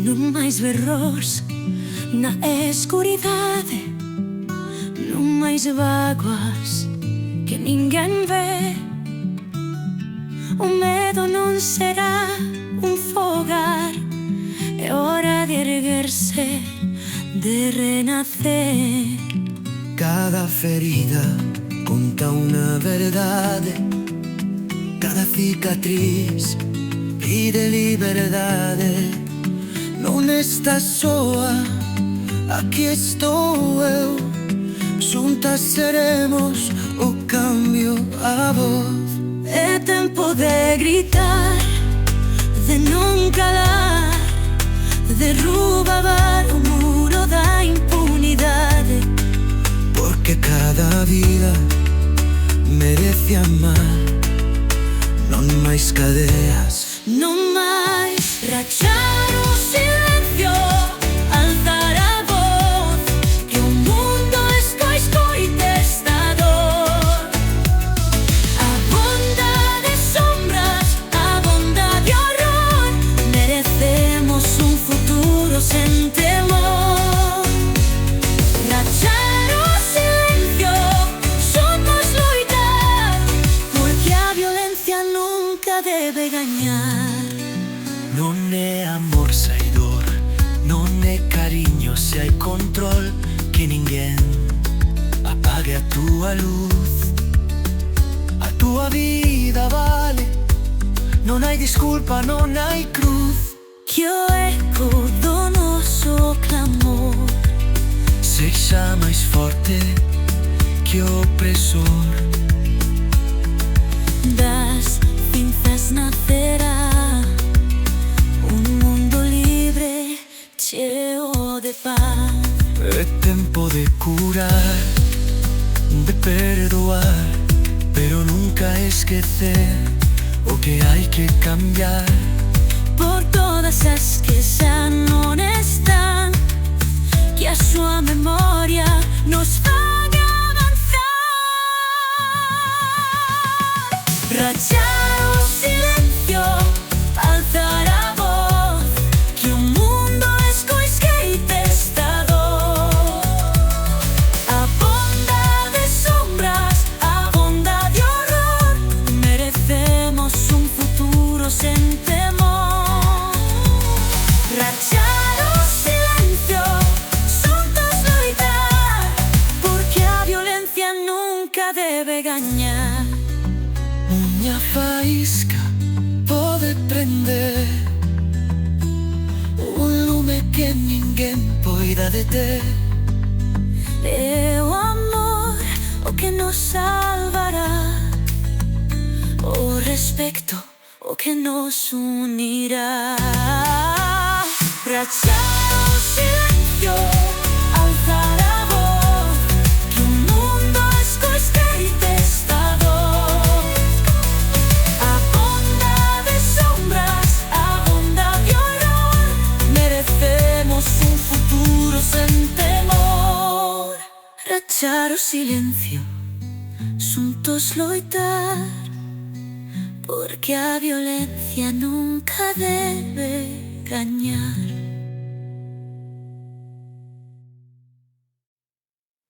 Non máis berros na escuridade, non máis vaguas que ninguén ve. O medo non será un fogar, é hora de erguerse, de renacer. Cada ferida conta una verdade, cada cicatriz pide liberdade. Non estás soa, aquí estou eu, xuntas seremos o cambio, a voz. É tempo de gritar, de non calar, derrubar o muro da impunidade. Porque cada vida merece amar. Non máis cadeas, Non máis rachar o silencio, alzar a voz, que o mundo escoite esta dor. A bondade sombras, a bondade horror, merecemos un futuro sen temor. Rachar o silencio, somos loitar, porque a violencia nunca debe gañar. non é amor se hai dor, non é cariño se hai control. Que ninguén apague a túa luz, a túa vida vale. Non hai disculpa, non hai cruz. Que o eco do noso clamor Sexa máis forte que o opresor. das cinzas nacerá un mundo libre, cheo de paz. É tempo de curar, de perdoar, pero nunca esquecer o que hai que cambiar. Por todas as que xa non están, que a súa memoria nos faga avanzar. Rachar o silencio, alzar a voz, que o mundo escoite esta dor. A bondade sombras, a bondade horror, merecemos un futuro sen temor. Rachar o silencio, xuntos loitar, porque a violencia nunca debe gañar. Unha faísca pode prender un lume que ninguén poida deter. É o amor o que nos salvará, o respecto o que nos unirá. Rachar o silencio, alzar a voz, que o mundo escoite esta dor. A bondade sombras, a bondade horror, merecemos un futuro sen temor. Rachar o silencio, xuntos loitar, porque a violencia nunca debe gañar.